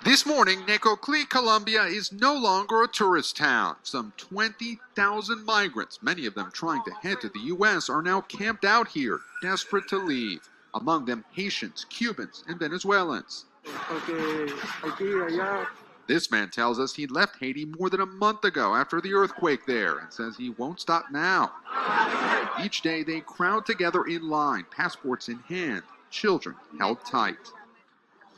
This morning, Necoclí, Colombia is no longer a tourist town. Some 20,000 migrants, many of them trying to head to the U.S., are now camped out here, desperate to leave. Among them, Haitians, Cubans, and Venezuelans. This man tells us he left Haiti more than a month ago after the earthquake there and says he won't stop now. Each day, they crowd together in line, passports in hand, children held tight.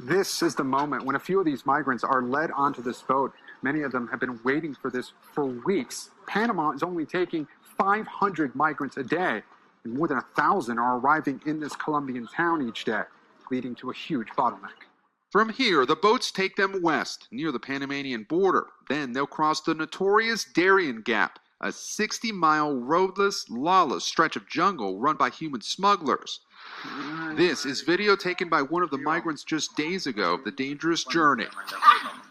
This is the moment when a few of these migrants are led onto this boat. Many of them have been waiting for this for weeks. Panama is only taking 500 migrants a day, and more than 1,000 are arriving in this Colombian town each day, leading to a huge bottleneck. From here, the boats take them west, near the Panamanian border. Then they'll cross the notorious Darien Gap, a 60-mile roadless, lawless stretch of jungle run by human smugglers. This is video taken by one of the migrants just days ago of the dangerous journey.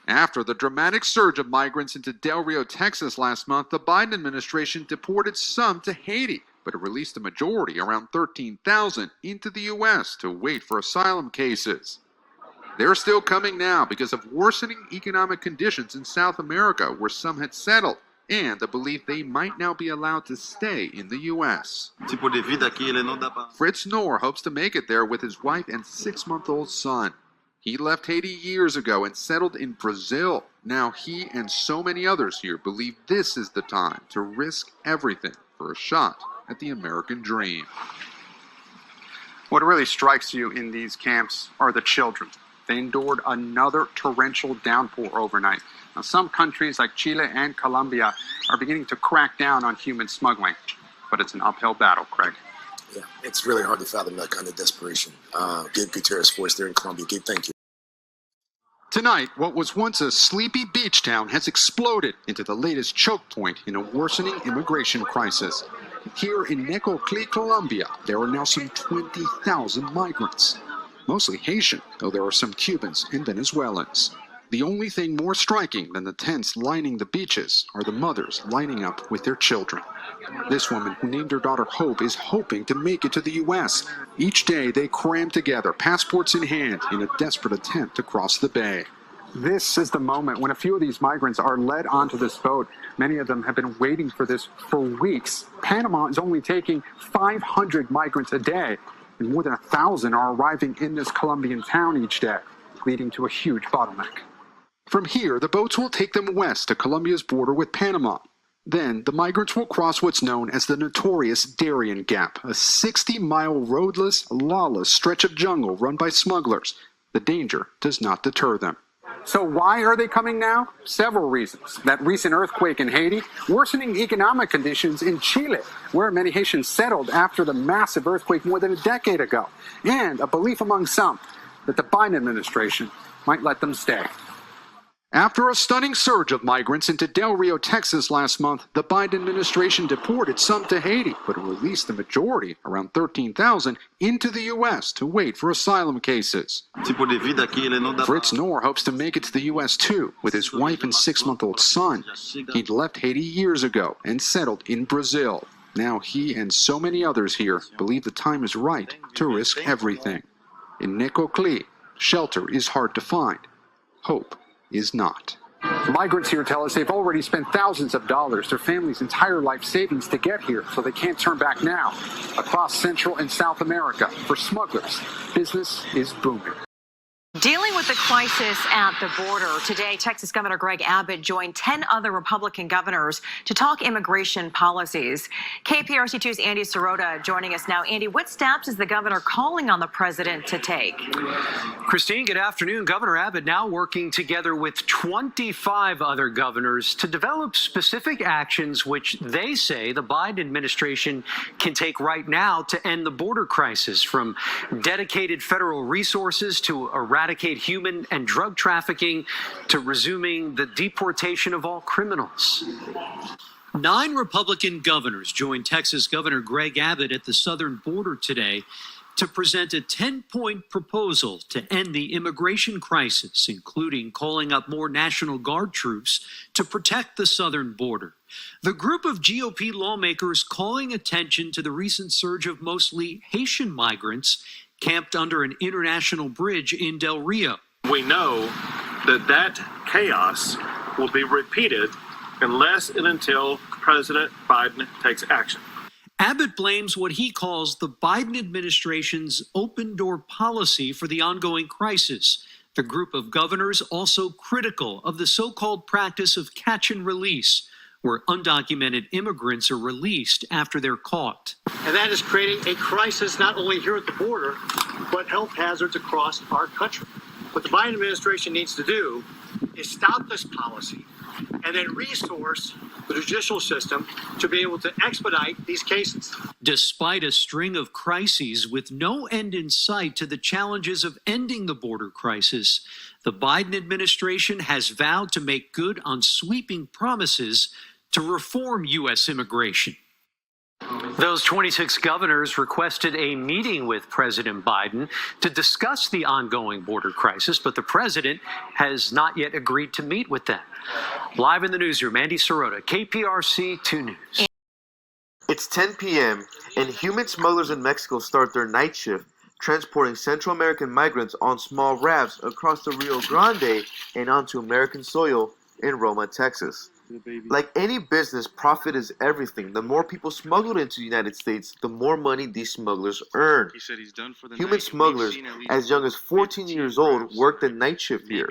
After the dramatic surge of migrants into Del Rio, Texas last month, the Biden administration deported some to Haiti, but it released a majority, around 13,000, into the U.S. to wait for asylum cases. They're still coming now because of worsening economic conditions in South America, where some had settled, and the belief they might now be allowed to stay in the U.S. Fritz Knorr hopes to make it there with his wife and 6-month-old son. He left Haiti years ago and settled in Brazil. Now he and so many others here believe this is the time to risk everything for a shot at the American dream. What really strikes you in these camps are the children. They endured another torrential downpour overnight. Now, some countries like Chile and Colombia are beginning to crack down on human smuggling, but it's an uphill battle, Craig. Yeah, it's really hard to fathom that kind of desperation. Gabe Gutierrez for us there in Colombia. Gabe, thank you. Tonight, what was once a sleepy beach town has exploded into the latest choke point in a worsening immigration crisis. Here in Necoclí, Colombia, there are now some 20,000 migrants. Mostly Haitian, though there are some Cubans and Venezuelans. The only thing more striking than the tents lining the beaches are the mothers lining up with their children. This woman, who named her daughter Hope, is hoping to make it to the U.S. Each day they cram together, passports in hand, in a desperate attempt to cross the bay. This is the moment when a few of these migrants are led onto this boat. Many of them have been waiting for this for weeks. Panama is only taking 500 migrants a day, and more than 1,000 are arriving in this Colombian town each day, leading to a huge bottleneck. From here, the boats will take them west to Colombia's border with Panama. Then, the migrants will cross what's known as the notorious Darien Gap, a 60-mile roadless, lawless stretch of jungle run by smugglers. The danger does not deter them. So why are they coming now? Several reasons. That recent earthquake in Haiti, worsening economic conditions in Chile, where many Haitians settled after the massive earthquake more than a decade ago, and a belief among some that the Biden administration might let them stay. After a stunning surge of migrants into Del Rio, Texas last month, the Biden administration deported some to Haiti, but released the majority, around 13,000, into the U.S. to wait for asylum cases. Fritz Knorr hopes to make it to the U.S. too, with his wife and 6-month-old son. He'd left Haiti years ago and settled in Brazil. Now he and so many others here believe the time is right to risk everything. In Necoclí, shelter is hard to find. Hope is not. Migrants here tell us they've already spent thousands of dollars, their family's entire life savings, to get here, so they can't turn back now. Across Central and South America, for smugglers, business is booming. Dealing with the crisis at the border, today Texas Governor Greg Abbott joined 10 other Republican governors to talk immigration policies. KPRC2's Andy Sirota joining us now. Andy, what steps is the governor calling on the president to take? Christine, good afternoon. Governor Abbott now working together with 25 other governors to develop specific actions which they say the Biden administration can take right now to end the border crisis, from dedicated federal resources to eradicate human and drug trafficking to resuming the deportation of all criminals. 9 Republican governors joined Texas Governor Greg Abbott at the southern border today to present a 10-point proposal to end the immigration crisis, including calling up more National Guard troops to protect the southern border. The group of GOP lawmakers calling attention to the recent surge of mostly Haitian migrants camped under an international bridge in Del Rio. We know that chaos will be repeated unless and until President Biden takes action. Abbott blames what he calls the Biden administration's open door policy for the ongoing crisis. The group of governors also critical of the so-called practice of catch and release, where undocumented immigrants are released after they're caught. And that is creating a crisis not only here at the border, but health hazards across our country. What the Biden administration needs to do is stop this policy and then resource the judicial system to be able to expedite these cases. Despite a string of crises with no end in sight to the challenges of ending the border crisis, the Biden administration has vowed to make good on sweeping promises to reform U.S. immigration. Those 26 governors requested a meeting with President Biden to discuss the ongoing border crisis, but the president has not yet agreed to meet with them. Live in the newsroom, Andy Sirota, KPRC 2 News. It's 10 p.m. and human smugglers in Mexico start their night shift, transporting Central American migrants on small rafts across the Rio Grande and onto American soil in Roma, Texas. Like any business, profit is everything. The more people smuggled into the United States, the more money these smugglers earn. He said he's done for the Human night. smugglers, as young as 14 years old, work the night shift here.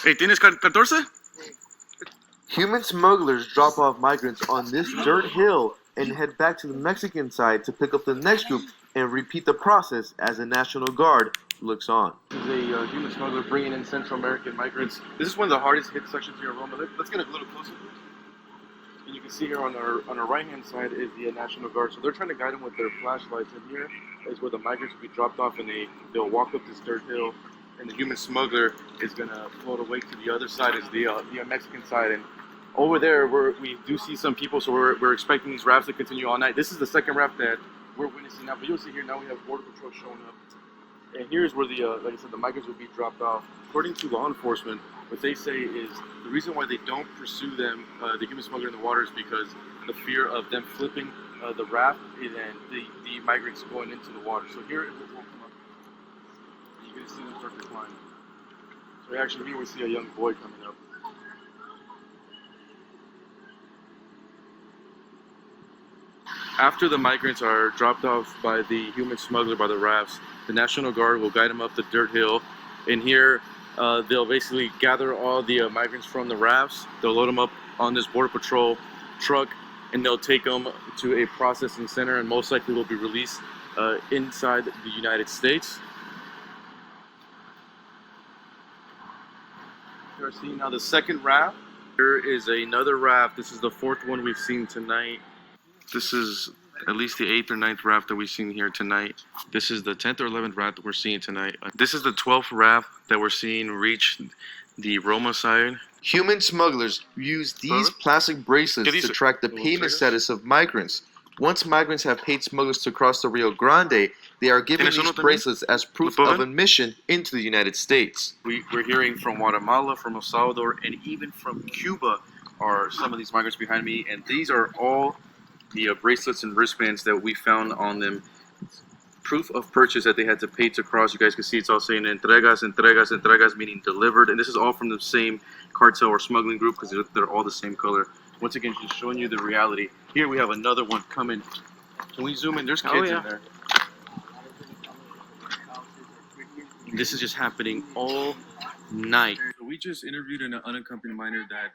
Hey, ¿tienes 14? Human smugglers drop off migrants on this dirt hill and head back to the Mexican side to pick up the next group and repeat the process as the National Guard looks on. This is a human smuggler bringing in Central American migrants. This is one of the hardest hit sections here in Roma. Let's get a little closer. And you can see here on our right-hand side is the National Guard. So they're trying to guide them with their flashlights. And here is where the migrants will be dropped off, and they'll walk up this dirt hill. And the human smuggler is going to float away to the other side, is the Mexican side. And over there, we do see some people, so we're expecting these rafts to continue all night. This is the second raft that we're witnessing now, but you'll see here now we have Border Patrol showing up. And here's where like I said, the migrants will be dropped off. According to law enforcement, what they say is the reason why they don't pursue them, the human smuggler in the water, is because the fear of them flipping the raft and the migrants going into the water. So here it will come up. You can see them start to climb. So actually here we see a young boy coming up. After the migrants are dropped off by the human smuggler by the rafts, the National Guard will guide them up the dirt hill. And here, they'll basically gather all the migrants from the rafts. They'll load them up on this Border Patrol truck, and they'll take them to a processing center, and most likely will be released inside the United States. You're seeing now the second raft. Here is another raft. This is the fourth one we've seen tonight. This is at least the 8th or 9th raft that we've seen here tonight. This is the 10th or 11th raft that we're seeing tonight. This is the 12th raft that we're seeing reach the Roma side. Human smugglers use these plastic bracelets to track the payment status of migrants. Once migrants have paid smugglers to cross the Rio Grande, they are given these bracelets as proof of admission into the United States. We're hearing from Guatemala, from El Salvador, and even from Cuba are some of these migrants behind me, and these are all the bracelets and wristbands that we found on them. Proof of purchase that they had to pay to cross. You guys can see it's all saying entregas, entregas, entregas, meaning delivered. And this is all from the same cartel or smuggling group because they're all the same color. Once again, just showing you the reality. Here we have another one coming. Can we zoom in? There's kids in there. This is just happening all night. So we just interviewed an unaccompanied minor that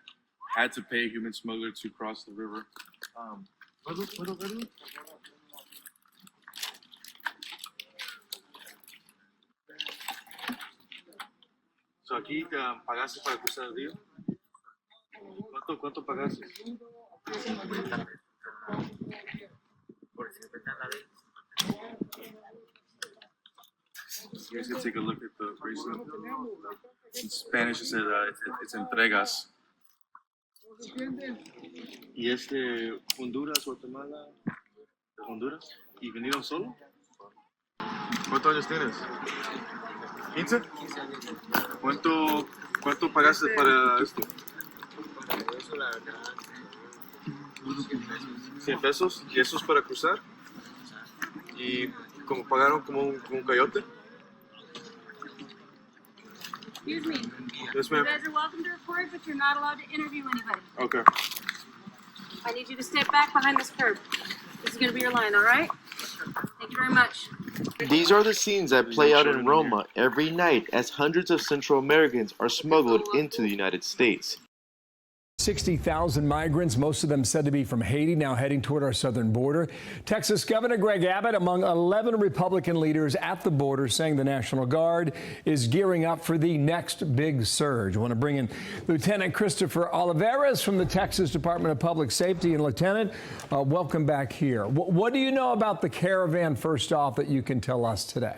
had to pay a human smuggler to cross the river. So aquí pagaste para cruzar el río. ¿Cuánto pagaste? Por 50 la vez. You guys can take a look at the bracelet. In Spanish it says it's entregas. Y es de Honduras, Guatemala, de Honduras. ¿Y vinieron solo? ¿Cuántos años tienes? ¿15? ¿Cuánto pagaste para esto? Eso la verdad, 100 pesos. ¿Y eso es para cruzar? ¿Y como pagaron como un coyote? Excuse me. Yes, You ma'am. guys are welcome to report, but you're not allowed to interview anybody. Okay. I need you to step back behind this curb. This is going to be your line, all right? Thank you very much. These are the scenes that play out in Roma every night as hundreds of Central Americans are smuggled into the United States. 60,000 migrants, most of them said to be from Haiti, now heading toward our southern border. Texas Governor Greg Abbott among 11 Republican leaders at the border, saying the National Guard is gearing up for the next big surge. I want to bring in Lieutenant Christopher Olivares from the Texas Department of Public Safety. And Lieutenant, welcome back here. What do you know about the caravan, first off, that you can tell us today?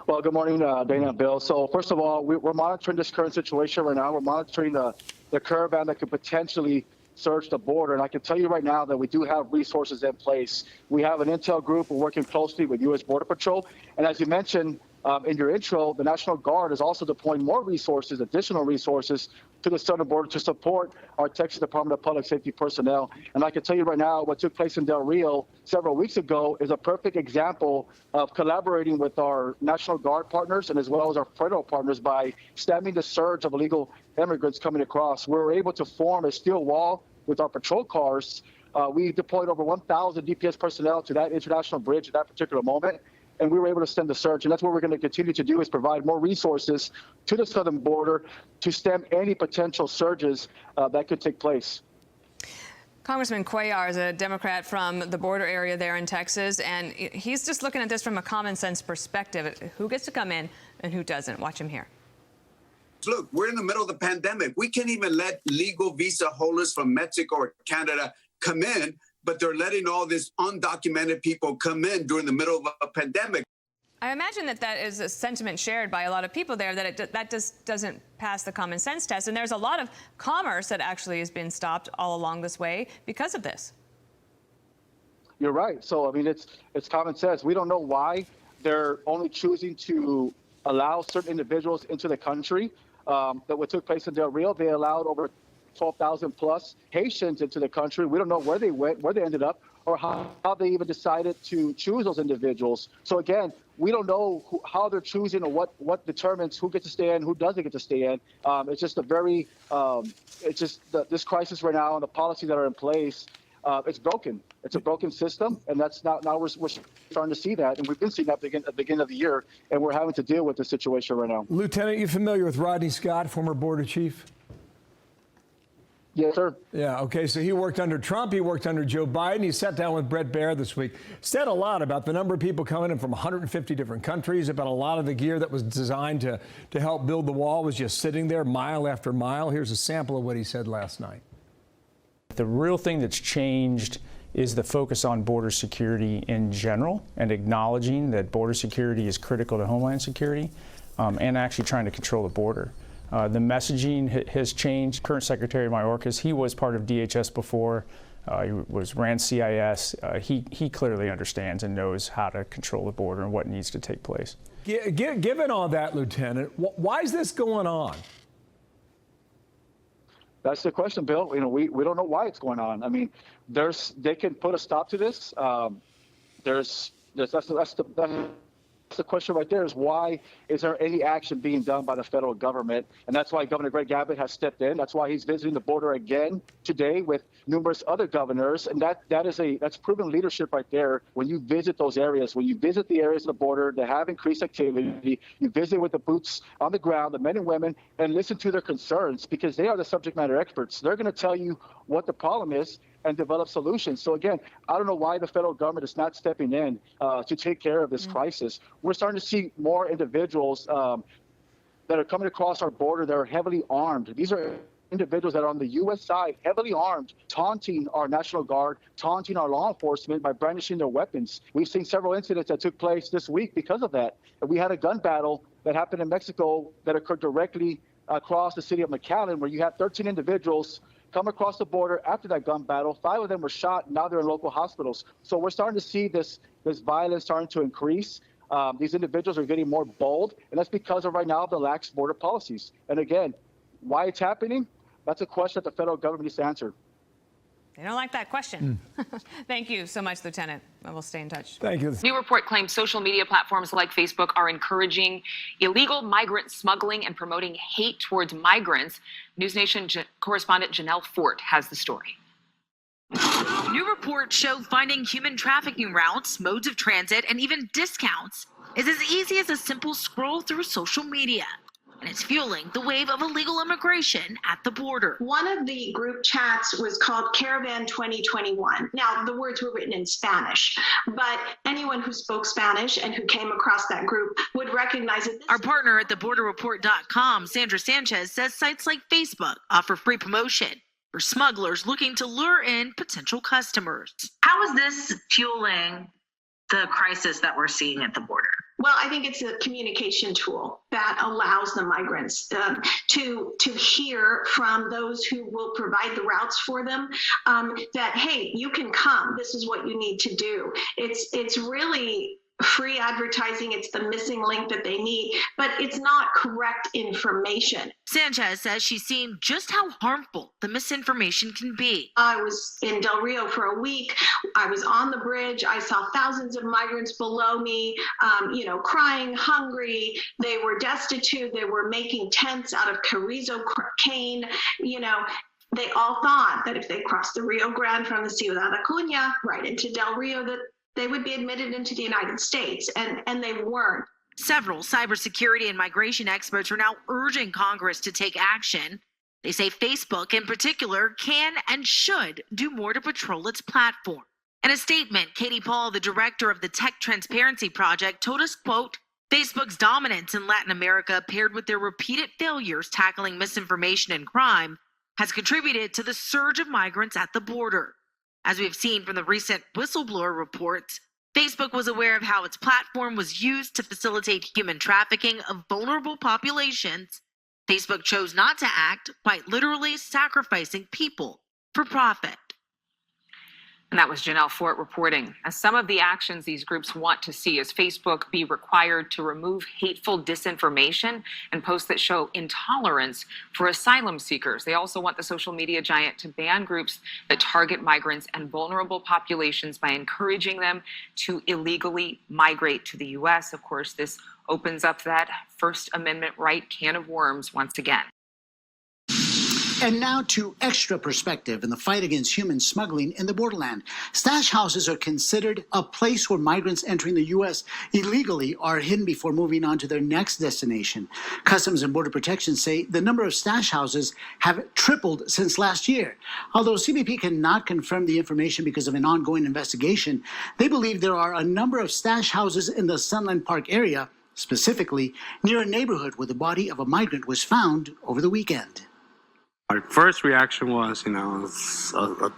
Well, good morning, Dana and Bill. So first of all, we're monitoring this current situation right now. We're monitoring the caravan that could potentially surge the border. And I can tell you right now that we do have resources in place. We have an intel group. We're working closely with U.S. Border Patrol. And as you mentioned in your intro, the National Guard is also deploying more resources, additional resources, to the southern border to support our Texas Department of Public Safety personnel. And I can tell you right now, what took place in Del Rio several weeks ago is a perfect example of collaborating with our National Guard partners and as well as our federal partners by stemming the surge of illegal immigrants coming across. We were able to form a steel wall with our patrol cars. We deployed over 1,000 DPS personnel to that international bridge at that particular moment. And we were able to stem the surge. And that's what we're going to continue to do, is provide more resources to the southern border to stem any potential surges that could take place. Congressman Cuellar is a Democrat from the border area there in Texas, and he's just looking at this from a common sense perspective. Who gets to come in and who doesn't? Watch him here. Look, we're in the middle of the pandemic. We can't even let legal visa holders from Mexico or Canada come in, but they're letting all these undocumented people come in during the middle of a pandemic. I imagine that is a sentiment shared by a lot of people there, that just doesn't pass the common sense test. And there's a lot of commerce that actually has been stopped all along this way because of this. You're right. So, I mean, it's common sense. We don't know why they're only choosing to allow certain individuals into the country. That what took place in Del Rio, they allowed over 12,000 plus Haitians into the country. We don't know where they went, where they ended up, or how they even decided to choose those individuals. So again, we don't know how they're choosing or what determines who gets to stay in, who doesn't get to stay in. It's just this crisis right now and the policies that are in place. It's broken. It's a broken system, and that's now we're starting to see that, and we've been seeing that at the beginning of the year, and we're having to deal with the situation right now. Lieutenant, you familiar with Rodney Scott, former border chief? Yes, sir. Yeah, okay, so he worked under Trump, he worked under Joe Biden. He sat down with Brett Baer this week, said a lot about the number of people coming in from 150 different countries, about a lot of the gear that was designed to help build the wall was just sitting there mile after mile. Here's a sample of what he said last night. The real thing that's changed is the focus on border security in general and acknowledging that border security is critical to Homeland Security and actually trying to control the border. The messaging has changed. Current Secretary Mayorkas, he was part of DHS before. He ran CIS. He clearly understands and knows how to control the border and what needs to take place. Given all that, Lieutenant, why is this going on? That's the question, Bill. You know, we don't know why it's going on. I mean, they can put a stop to this. That's the question right there, is why is there any action being done by the federal government? And that's why Governor Greg Abbott has stepped in. That's why he's visiting the border again today with numerous other governors. And that's proven leadership right there. When you visit those areas, when you visit the areas of the border that have increased activity, you visit with the boots on the ground, the men and women, and listen to their concerns, because they are the subject matter experts. They're going to tell you what the problem is and develop solutions. So again, I don't know why the federal government is not stepping in to take care of this crisis. We're starting to see more individuals that are coming across our border that are heavily armed. These are individuals that are on the U.S. side, heavily armed, taunting our National Guard, taunting our law enforcement by brandishing their weapons. We've seen several incidents that took place this week because of that. We had a gun battle that happened in Mexico that occurred directly across the city of McAllen, where you had 13 individuals come across the border after that gun battle. 5 of them were shot. Now they're in local hospitals. So we're starting to see this violence starting to increase. These individuals are getting more bold, and that's because of right now the lax border policies. And again, why it's happening? That's a question that the federal government needs to answer. They don't like that question. Thank you so much, Lieutenant. I will stay in touch. Thank you. New report claims social media platforms like Facebook are encouraging illegal migrant smuggling and promoting hate towards migrants. News Nation correspondent Janelle Fort has the story. New reports show finding human trafficking routes, modes of transit, and even discounts is as easy as a simple scroll through social media. And it's fueling the wave of illegal immigration at the border. One of the group chats was called Caravan 2021. Now, the words were written in Spanish, but anyone who spoke Spanish and who came across that group would recognize it. Our partner at theborderreport.com, Sandra Sanchez, says sites like Facebook offer free promotion for smugglers looking to lure in potential customers. How is this fueling the crisis that we're seeing at the border? Well, I think it's a communication tool that allows the migrants to hear from those who will provide the routes for them that, hey, you can come. This is what you need to do. It's really free advertising. It's the missing link that they need, but it's not correct information. Sanchez says she's seen just how harmful the misinformation can be. I was in Del Rio for a week. I was on the bridge. I saw thousands of migrants below me, crying, hungry. They were destitute. They were making tents out of carrizo cane. They all thought that if they crossed the Rio Grande from the Ciudad Acuña right into Del Rio, that they would be admitted into the United States, and they weren't. Several cybersecurity and migration experts are now urging Congress to take action. They say Facebook in particular can and should do more to patrol its platform. In a statement, Katie Paul, the director of the Tech Transparency Project, told us, quote, Facebook's dominance in Latin America paired with their repeated failures tackling misinformation and crime has contributed to the surge of migrants at the border. As we've seen from the recent whistleblower reports, Facebook was aware of how its platform was used to facilitate human trafficking of vulnerable populations. Facebook chose not to act, quite literally sacrificing people for profit. And that was Janelle Fort reporting. As some of the actions these groups want to see is Facebook be required to remove hateful disinformation and posts that show intolerance for asylum seekers. They also want the social media giant to ban groups that target migrants and vulnerable populations by encouraging them to illegally migrate to the U.S. Of course, this opens up that First Amendment right can of worms once again. And now to extra perspective in the fight against human smuggling in the borderland. Stash houses are considered a place where migrants entering the U.S. illegally are hidden before moving on to their next destination. Customs and Border Protection say the number of stash houses have tripled since last year. Although CBP cannot confirm the information because of an ongoing investigation, they believe there are a number of stash houses in the Sunland Park area, specifically near a neighborhood where the body of a migrant was found over the weekend. My first reaction was, it's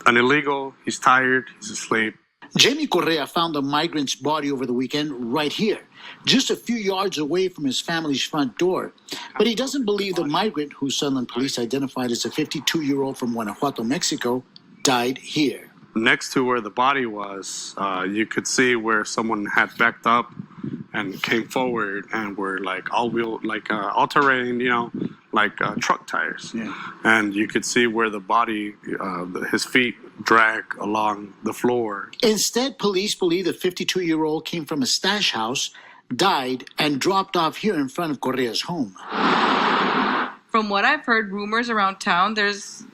an illegal, he's tired, he's asleep. Jamie Correa found the migrant's body over the weekend right here, just a few yards away from his family's front door. But he doesn't believe the migrant, who Sunland police identified as a 52-year-old from Guanajuato, Mexico, died here. Next to where the body was, you could see where someone had backed up and came forward and were like all-wheel, all-terrain, truck tires. Yeah. And you could see where the body, his feet drag along the floor. Instead, police believe the 52-year-old came from a stash house, died, and dropped off here in front of Correa's home. From what I've heard, rumors around town, there's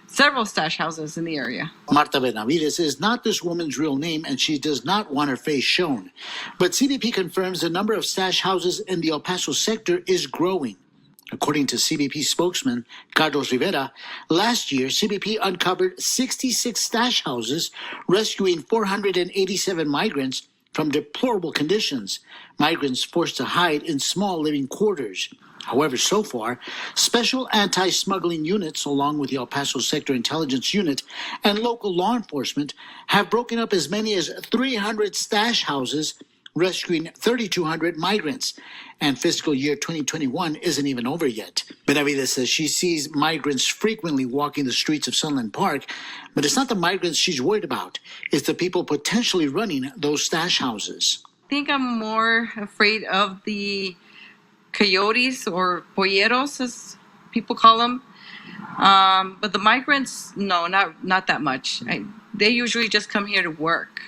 several stash houses in the area. Marta Benavides is not this woman's real name, and she does not want her face shown. But CBP confirms the number of stash houses in the El Paso sector is growing. According to CBP spokesman Carlos Rivera, last year CBP uncovered 66 stash houses, rescuing 487 migrants from deplorable conditions, migrants forced to hide in small living quarters. However, so far, special anti-smuggling units, along with the El Paso Sector Intelligence Unit and local law enforcement, have broken up as many as 300 stash houses, rescuing 3,200 migrants. And fiscal year 2021 isn't even over yet. Benavides says she sees migrants frequently walking the streets of Sunland Park, but it's not the migrants she's worried about. It's the people potentially running those stash houses. I think I'm more afraid of the coyotes or polleros, as people call them. But the migrants, no, not that much. They usually just come here to work.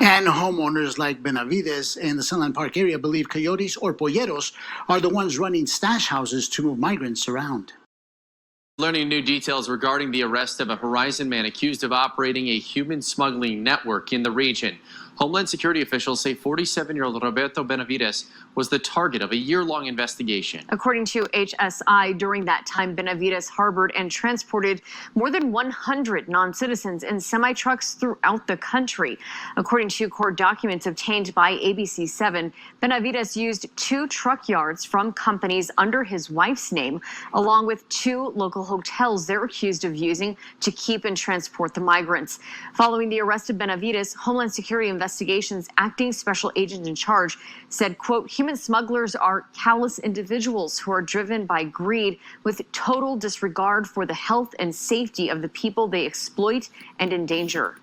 And homeowners like Benavides in the Sunland Park area believe coyotes or polleros are the ones running stash houses to move migrants around. Learning new details regarding the arrest of a Horizon man accused of operating a human smuggling network in the region. Homeland Security officials say 47-year-old Roberto Benavides was the target of a year-long investigation. According to HSI, during that time, Benavides harbored and transported more than 100 non-citizens in semi-trucks throughout the country. According to court documents obtained by ABC7, Benavides used 2 truck yards from companies under his wife's name, along with 2 local hotels they're accused of using to keep and transport the migrants. Following the arrest of Benavides, Homeland Security Investigations acting special agent in charge said, quote, human smugglers are callous individuals who are driven by greed with total disregard for the health and safety of the people they exploit and endanger.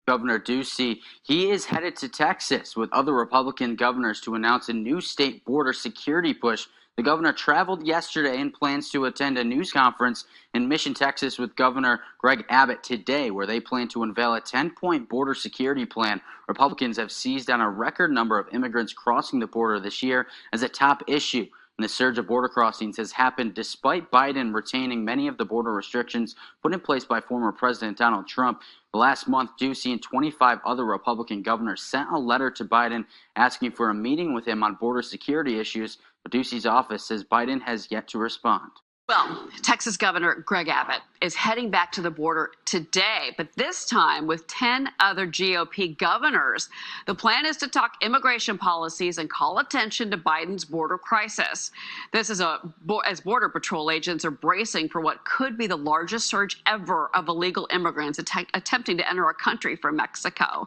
Governor Ducey, he is headed to Texas with other Republican governors to announce a new state border security push. The governor traveled yesterday and plans to attend a news conference in Mission, Texas with Governor Greg Abbott today, where they plan to unveil a 10-point border security plan. Republicans have seized on a record number of immigrants crossing the border this year as a top issue. And the surge of border crossings has happened despite Biden retaining many of the border restrictions put in place by former President Donald Trump. Last month, Ducey and 25 other Republican governors sent a letter to Biden asking for a meeting with him on border security issues, but Ducey's office says Biden has yet to respond. Well, Texas Governor Greg Abbott is heading back to the border today, but this time with 10 other GOP governors. The plan is to talk immigration policies and call attention to Biden's border crisis. This is as Border Patrol agents are bracing for what could be the largest surge ever of illegal immigrants attempting to enter our country from Mexico.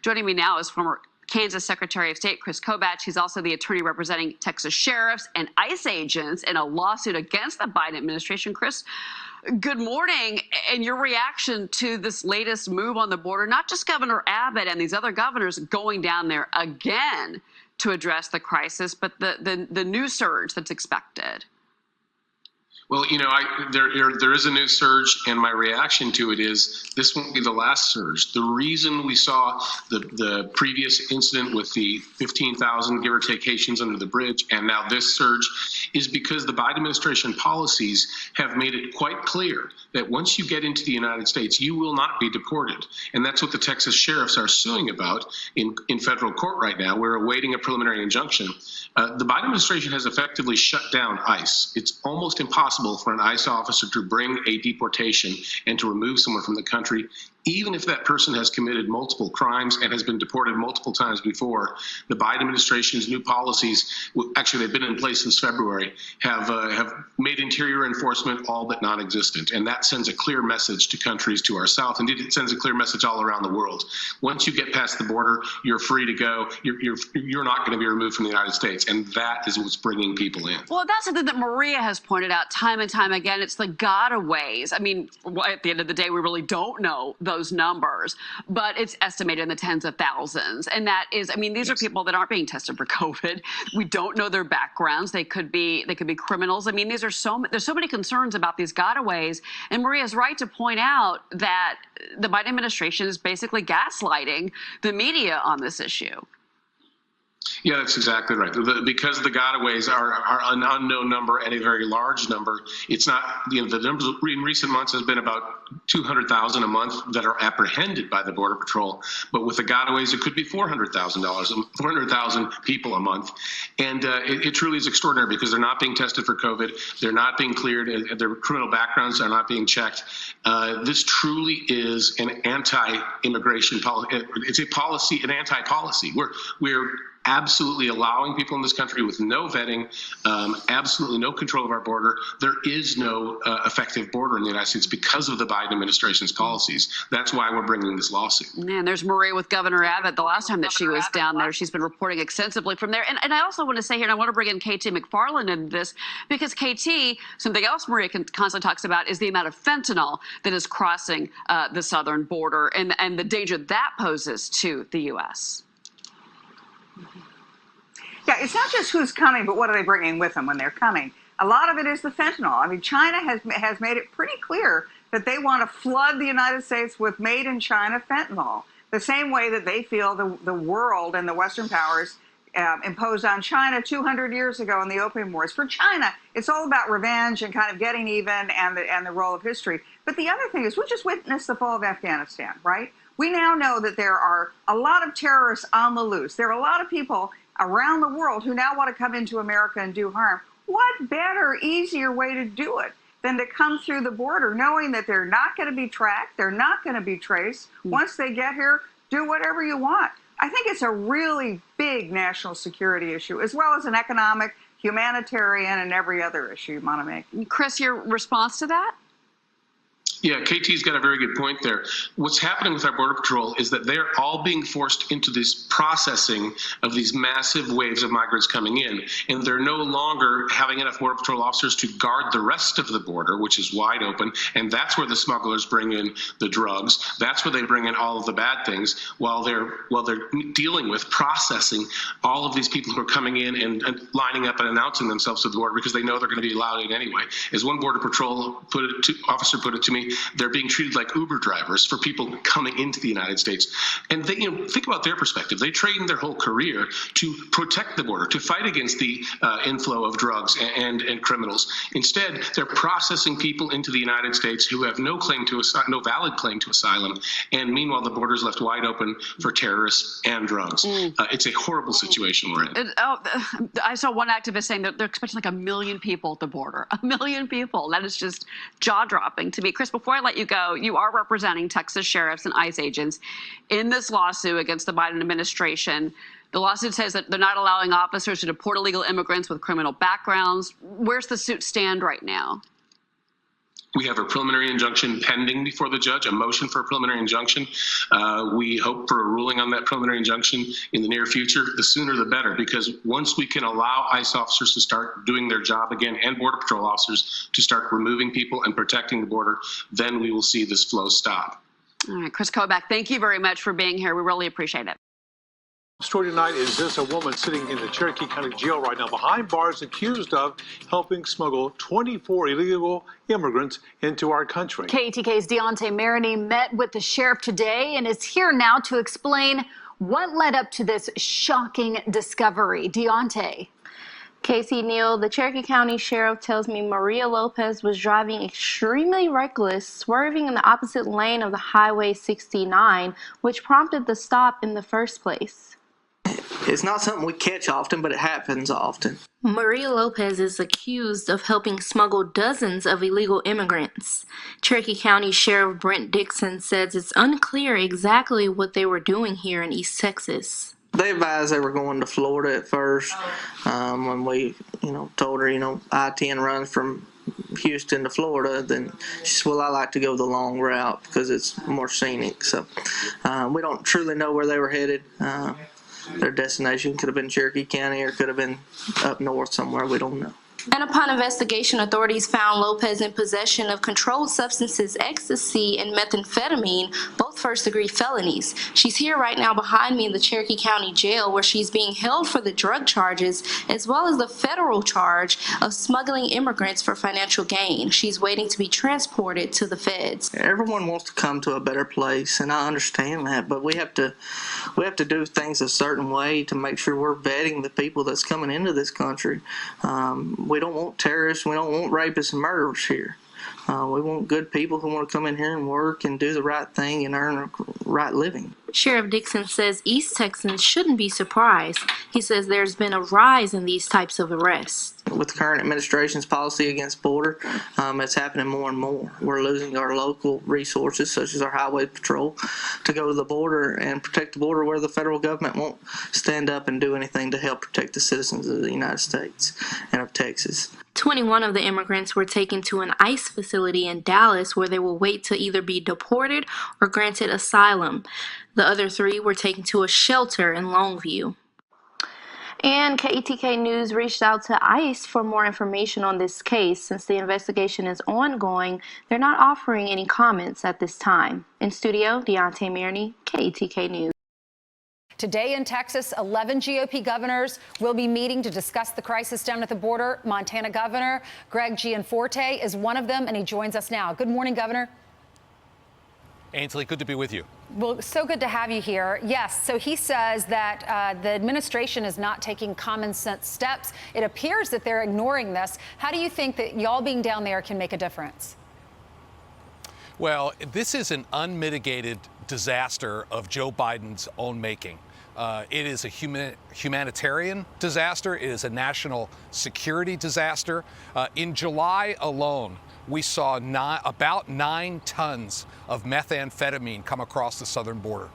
Joining me now is former Kansas Secretary of State Chris Kobach. He's also the attorney representing Texas sheriffs and ICE agents in a lawsuit against the Biden administration. Chris, good morning. And your reaction to this latest move on the border, not just Governor Abbott and these other governors going down there again to address the crisis, but the new surge that's expected. Well, you know, there is a new surge, and my reaction to it is this won't be the last surge. The reason we saw the previous incident with the 15,000, give or take, Haitians under the bridge, and now this surge, is because the Biden administration policies have made it quite clear that once you get into the United States, you will not be deported. And that's what the Texas sheriffs are suing about in federal court right now. We're awaiting a preliminary injunction. The Biden administration has effectively shut down ICE. It's almost impossible for an ICE officer to bring a deportation and to remove someone from the country, even if that person has committed multiple crimes and has been deported multiple times before. The Biden administration's new policies, actually they've been in place since February, have made interior enforcement all but non-existent. And that sends a clear message to countries to our south. Indeed, it sends a clear message all around the world. Once you get past the border, you're free to go. You're not going to be removed from the United States. And that is what's bringing people in. Well, that's something that Maria has pointed out time and time again. It's the gotaways. I mean, at the end of the day, we really don't know those numbers, but it's estimated in the tens of thousands. And that is, I mean, these are people that aren't being tested for COVID. We don't know their backgrounds. They could be criminals. I mean, there's so many concerns about these gotaways. And Maria's right to point out that the Biden administration is basically gaslighting the media on this issue. Yeah, that's exactly right. Because the gotaways are an unknown number and a very large number, it's not, you know, the numbers in recent months has been about 200,000 a month that are apprehended by the Border Patrol. But with the gotaways, it could be $400,000 people a month. And it truly is extraordinary because they're not being tested for COVID. They're not being cleared. Their criminal backgrounds are not being checked. This truly is an anti-immigration policy. It's a policy, an anti-policy. We're absolutely allowing people in this country with no vetting, absolutely no control of our border. There is no effective border in the United States because of the Biden administration's policies. That's why we're bringing this lawsuit. Man, there's Maria with Governor Abbott. The last time that she was down there, she's been reporting extensively from there. And I also want to say here, and I want to bring in KT McFarland into this, because KT, something else Maria constantly talks about is the amount of fentanyl that is crossing the southern border and the danger that poses to the U.S. Yeah, it's not just who's coming, but what are they bringing with them when they're coming. A lot of it is the fentanyl. I mean, China has made it pretty clear that they want to flood the United States with made in China fentanyl, the same way that they feel the world and the Western powers imposed on China 200 years ago in the Opium Wars. For China, it's all about revenge and kind of getting even and the role of history. But the other thing is we just witnessed the fall of Afghanistan, right? We now know that there are a lot of terrorists on the loose. There are a lot of people around the world who now want to come into America and do harm. What better, easier way to do it than to come through the border knowing that they're not going to be tracked, they're not going to be traced. Once they get here, do whatever you want. I think it's a really big national security issue, as well as an economic, humanitarian, and every other issue you want to make. Chris, your response to that? Yeah, KT's got a very good point there. What's happening with our Border Patrol is that they're all being forced into this processing of these massive waves of migrants coming in. And they're no longer having enough Border Patrol officers to guard the rest of the border, which is wide open. And that's where the smugglers bring in the drugs. That's where they bring in all of the bad things while they're dealing with processing all of these people who are coming in and lining up and announcing themselves to the border because they know they're going to be allowed in anyway. As one Border Patrol officer put it to me, they're being treated like Uber drivers for people coming into the United States. And they, think about their perspective. They trained their whole career to protect the border, to fight against the inflow of drugs and criminals. Instead, they're processing people into the United States who have no valid claim to asylum. And meanwhile, the border is left wide open for terrorists and drugs. It's a horrible situation we're in. I saw one activist saying that they're expecting like 1 million people at the border. 1 million people. That is just jaw-dropping to me. Chris, before I let you go, you are representing Texas sheriffs and ICE agents in this lawsuit against the Biden administration. The lawsuit says that they're not allowing officers to deport illegal immigrants with criminal backgrounds. Where's the suit stand right now? We have a preliminary injunction pending before the judge, a motion for a preliminary injunction. We hope for a ruling on that preliminary injunction in the near future. The sooner the better, because once we can allow ICE officers to start doing their job again and Border Patrol officers to start removing people and protecting the border, then we will see this flow stop. All right, Chris Kobach, thank you very much for being here. We really appreciate it. Story tonight is this: a woman sitting in the Cherokee County Jail right now behind bars accused of helping smuggle 24 illegal immigrants into our country. KETK's Deontay Maroney met with the sheriff today and is here now to explain what led up to this shocking discovery. Deontay. Casey Neal, the Cherokee County Sheriff tells me Maria Lopez was driving extremely reckless, swerving in the opposite lane of the Highway 69, which prompted the stop in the first place. It's not something we catch often, but it happens often. Maria Lopez is accused of helping smuggle dozens of illegal immigrants. Cherokee County Sheriff Brent Dixon says it's unclear exactly what they were doing here in East Texas. They advised they were going to Florida at first. When we, told her, I-10 runs from Houston to Florida, then she said, well, I like to go the long route because it's more scenic. So we don't truly know where they were headed. Their destination could have been Cherokee County or could have been up north somewhere. We don't know. And upon investigation, authorities found Lopez in possession of controlled substances, ecstasy, and methamphetamine, both first-degree felonies. She's here right now behind me in the Cherokee County Jail, where she's being held for the drug charges, as well as the federal charge of smuggling immigrants for financial gain. She's waiting to be transported to the feds. Everyone wants to come to a better place, and I understand that, but we have to do things a certain way to make sure we're vetting the people that's coming into this country. We don't want terrorists. We don't want rapists and murderers here. We want good people who want to come in here and work and do the right thing and earn a right living. Sheriff Dixon says East Texans shouldn't be surprised. He says there's been a rise in these types of arrests. With the current administration's policy against border, it's happening more and more. We're losing our local resources, such as our highway patrol, to go to the border and protect the border where the federal government won't stand up and do anything to help protect the citizens of the United States and of Texas. 21 of the immigrants were taken to an ICE facility in Dallas where they will wait to either be deported or granted asylum. The other 3 were taken to a shelter in Longview. And KETK News reached out to ICE for more information on this case. Since the investigation is ongoing, they're not offering any comments at this time. In studio, Deontay Maroney, KETK News. Today in Texas, 11 GOP governors will be meeting to discuss the crisis down at the border. Montana Governor Greg Gianforte is one of them, and he joins us now. Good morning, Governor. Ainsley, good to be with you. Well, so good to have you here. Yes, so he says that the administration is not taking common sense steps. It appears that they're ignoring this. How do you think that y'all being down there can make a difference? Well, this is an unmitigated disaster of Joe Biden's own making. It is a humanitarian disaster. It is a national security disaster. In July alone, we saw about 9 tons of methamphetamine come across the southern border.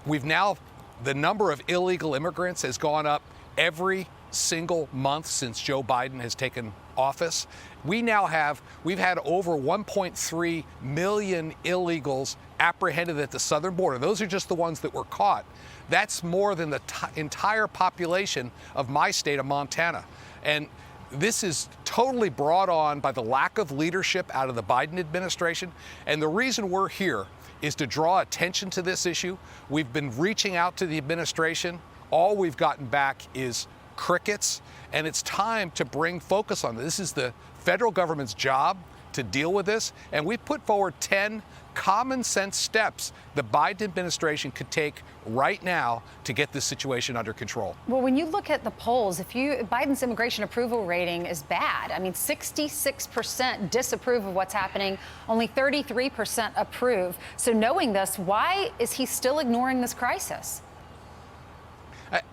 The number of illegal immigrants has gone up every single month since Joe Biden has taken office. We've had over 1.3 million illegals apprehended at the southern border. Those are just the ones that were caught. That's more than the entire population of my state of Montana. And this is totally brought on by the lack of leadership out of the Biden administration. And the reason we're here is to draw attention to this issue. We've been reaching out to the administration. All we've gotten back is crickets. And it's time to bring focus on this. This is the federal government's job to deal with this. And we put forward 10 common sense steps the Biden administration could take right now to get this situation under control. Well, when you look at the polls, Biden's immigration approval rating is bad. I mean, 66% disapprove of what's happening, only 33% approve. So knowing this, why is he still ignoring this crisis?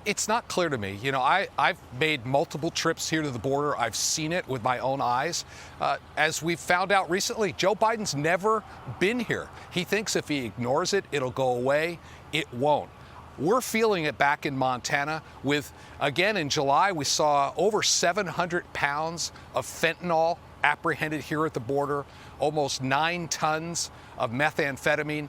It's not clear to me. You know, I've made multiple trips here to the border. I've seen it with my own eyes. As we've found out recently, Joe Biden's never been here. He thinks if he ignores it, it'll go away. It won't. We're feeling it back in Montana with, again, in July, we saw over 700 pounds of fentanyl apprehended here at the border, almost 9 tons of methamphetamine.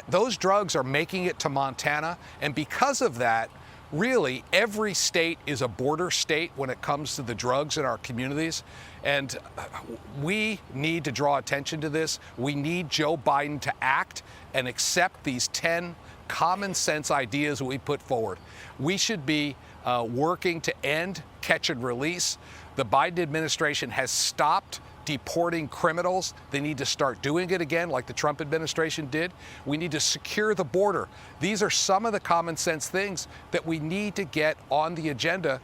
Those drugs are making it to Montana. And because of that, really, every state is a border state when it comes to the drugs in our communities. And we need to draw attention to this. We need Joe Biden to act and accept these 10 common sense ideas that we put forward. We should be working to end catch and release. The Biden administration has stopped deporting criminals. They need to start doing it again like the Trump administration did. We need to secure the border. These are some of the common sense things that we need to get on the agenda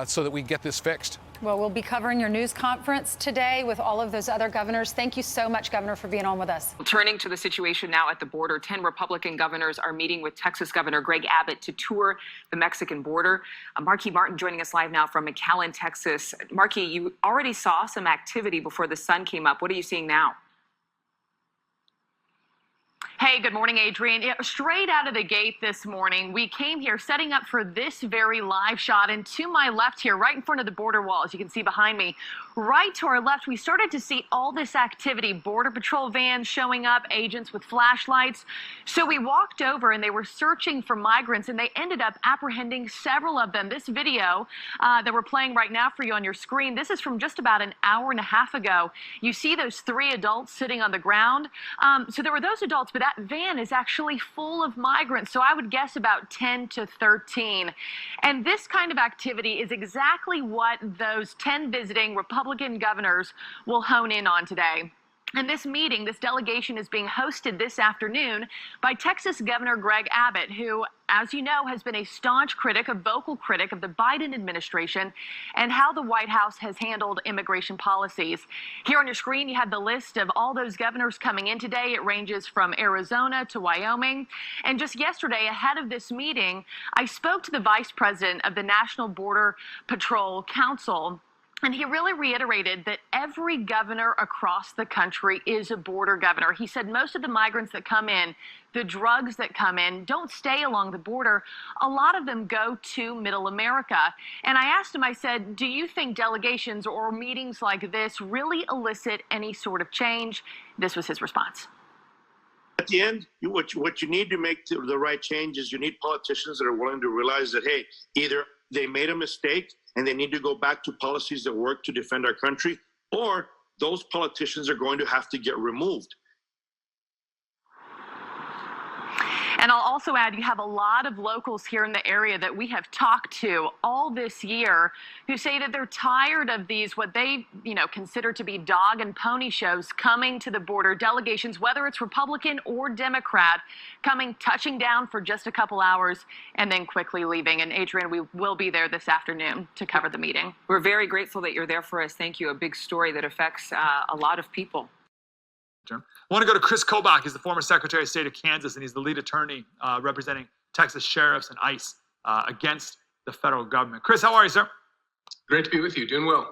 so that we can get this fixed. Well, we'll be covering your news conference today with all of those other governors. Thank you so much, Governor, for being on with us. Turning to the situation now at the border, 10 Republican governors are meeting with Texas Governor Greg Abbott to tour the Mexican border. Markey Martin joining us live now from McAllen, Texas. Markey, you already saw some activity before the sun came up. What are you seeing now? Hey, good morning, Adrian. Yeah, straight out of the gate this morning, we came here setting up for this very live shot. And to my left here, right in front of the border wall, as you can see behind me, right to our left, we started to see all this activity, Border Patrol vans showing up, agents with flashlights. So we walked over and they were searching for migrants, and they ended up apprehending several of them. This video that we're playing right now for you on your screen, this is from just about an hour and a half ago. You see those 3 adults sitting on the ground. So there were those adults, but that van is actually full of migrants. So I would guess about 10 to 13. And this kind of activity is exactly what those 10 visiting Republican governors will hone in on today. And this meeting, this delegation, is being hosted this afternoon by Texas Governor Greg Abbott, who, as you know, has been a staunch critic, a vocal critic of the Biden administration and how the White House has handled immigration policies. Here on your screen, you have the list of all those governors coming in today. It ranges from Arizona to Wyoming. And just yesterday, ahead of this meeting, I spoke to the vice president of the National Border Patrol Council, and he really reiterated that every governor across the country is a border governor. He said most of the migrants that come in, the drugs that come in, don't stay along the border. A lot of them go to Middle America. And I asked him, I said, do you think delegations or meetings like this really elicit any sort of change? This was his response. At the end, what you need to make the right change is you need politicians that are willing to realize that, hey, either they made a mistake and they need to go back to policies that work to defend our country, or those politicians are going to have to get removed. And I'll also add, you have a lot of locals here in the area that we have talked to all this year who say that they're tired of these, what they, consider to be dog and pony shows coming to the border, delegations, whether it's Republican or Democrat, touching down for just a couple hours and then quickly leaving. And Adrian, we will be there this afternoon to cover the meeting. We're very grateful that you're there for us. Thank you. A big story that affects a lot of people. I want to go to Chris Kobach. He's the former Secretary of State of Kansas, and he's the lead attorney representing Texas sheriffs and ICE against the federal government. Chris, how are you, sir? Great to be with you. Doing well.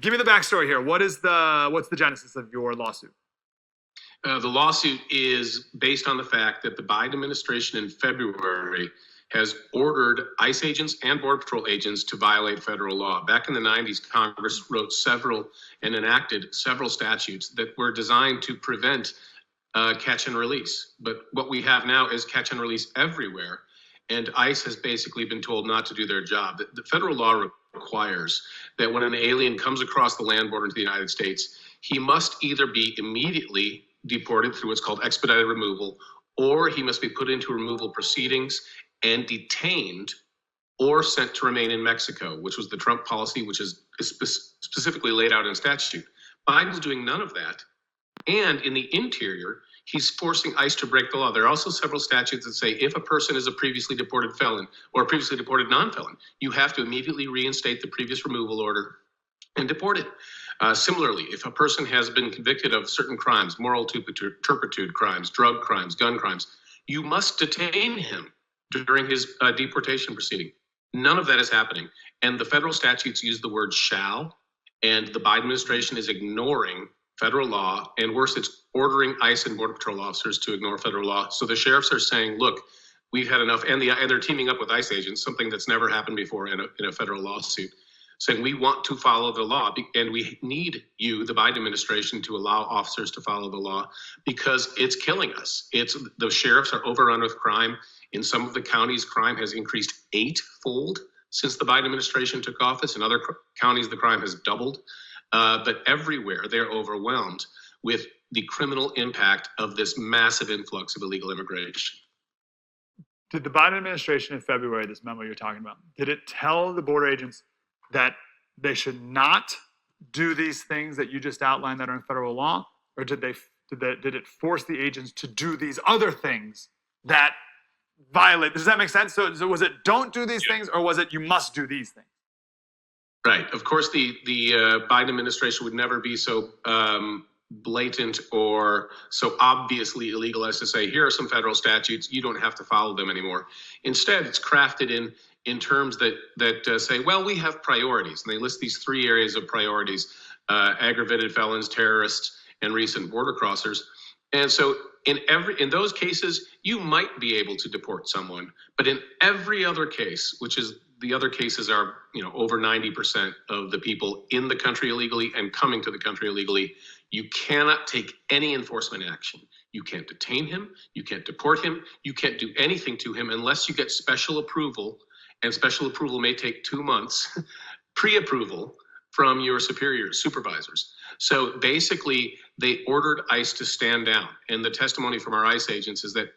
Give me the backstory here. What's the genesis of your lawsuit? The lawsuit is based on the fact that the Biden administration in February has ordered ICE agents and Border Patrol agents to violate federal law. Back in the 90s, Congress wrote several and enacted several statutes that were designed to prevent catch and release. But what we have now is catch and release everywhere, and ICE has basically been told not to do their job. The federal law requires that when an alien comes across the land border into the United States, he must either be immediately deported through what's called expedited removal, or he must be put into removal proceedings and detained or sent to remain in Mexico, which was the Trump policy, which is specifically laid out in statute. Biden's doing none of that. And in the interior, he's forcing ICE to break the law. There are also several statutes that say if a person is a previously deported felon or a previously deported non-felon, you have to immediately reinstate the previous removal order and deport it. Similarly, if a person has been convicted of certain crimes, moral turpitude crimes, drug crimes, gun crimes, you must detain him during his deportation proceeding. None of that is happening. And the federal statutes use the word shall, and the Biden administration is ignoring federal law, and worse, it's ordering ICE and Border Patrol officers to ignore federal law. So the sheriffs are saying, look, we've had enough, and they're teaming up with ICE agents, something that's never happened before in a federal lawsuit, saying we want to follow the law, and we need you, the Biden administration, to allow officers to follow the law because it's killing us. The sheriffs are overrun with crime. In some of the counties, crime has increased 8-fold since the Biden administration took office. In other counties, the crime has doubled. But everywhere, they're overwhelmed with the criminal impact of this massive influx of illegal immigration. Did the Biden administration in February, this memo you're talking about, did it tell the border agents that they should not do these things that you just outlined that are in federal law? Or did it force the agents to do these other things that violate? Does that make sense? So was it don't do these things, or was it you must do these things? Right. Of course, the Biden administration would never be so blatant or so obviously illegal as to say, here are some federal statutes, you don't have to follow them anymore. Instead, it's crafted in terms that say, well, we have priorities. And they list these 3 areas of priorities: aggravated felons, terrorists, and recent border crossers. And so in those cases, you might be able to deport someone. But in every other case, which is the other cases are, over 90% of the people in the country illegally and coming to the country illegally, you cannot take any enforcement action. You can't detain him. You can't deport him. You can't do anything to him unless you get special approval. And special approval may take 2 months, pre-approval from your supervisors. So basically, they ordered ICE to stand down. And the testimony from our ICE agents is that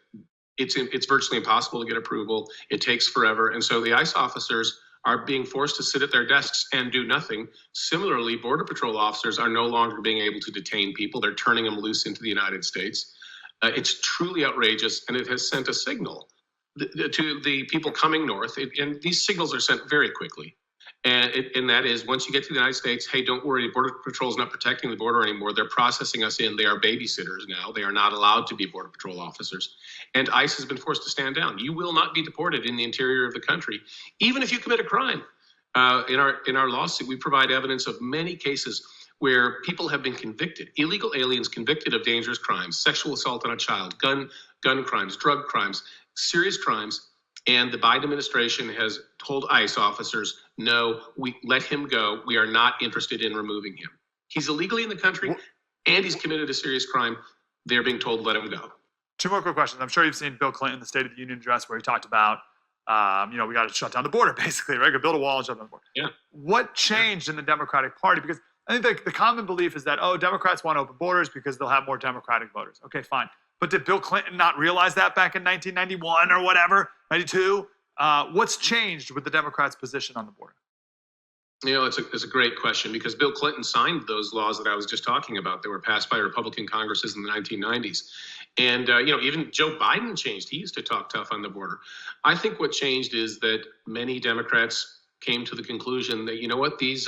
it's virtually impossible to get approval. It takes forever. And so the ICE officers are being forced to sit at their desks and do nothing. Similarly, Border Patrol officers are no longer being able to detain people. They're turning them loose into the United States. It's truly outrageous, and it has sent a signal to the people coming north. And these signals are sent very quickly. And that is, once you get to the United States, hey, don't worry, Border Patrol is not protecting the border anymore. They're processing us in. They are babysitters now. They are not allowed to be Border Patrol officers. And ICE has been forced to stand down. You will not be deported in the interior of the country, even if you commit a crime. In our lawsuit, we provide evidence of many cases where people have been convicted, illegal aliens convicted of dangerous crimes, sexual assault on a child, gun crimes, drug crimes, serious crimes. And the Biden administration has told ICE officers, no, we let him go. We are not interested in removing him. He's illegally in the country and he's committed a serious crime. They're being told, let him go. 2 more quick questions. I'm sure you've seen Bill Clinton, the State of the Union address, where he talked about, we got to shut down the border, basically, right? Build a wall and shut down the border. Yeah. What changed in the Democratic Party? Because I think the common belief is that, Democrats want open borders because they'll have more Democratic voters. Okay, fine. But did Bill Clinton not realize that back in 1991 or whatever, 92? What's changed with the Democrats' position on the border? You know, it's a great question because Bill Clinton signed those laws that I was just talking about that were passed by Republican Congresses in the 1990s. And, even Joe Biden changed. He used to talk tough on the border. I think what changed is that many Democrats came to the conclusion that, these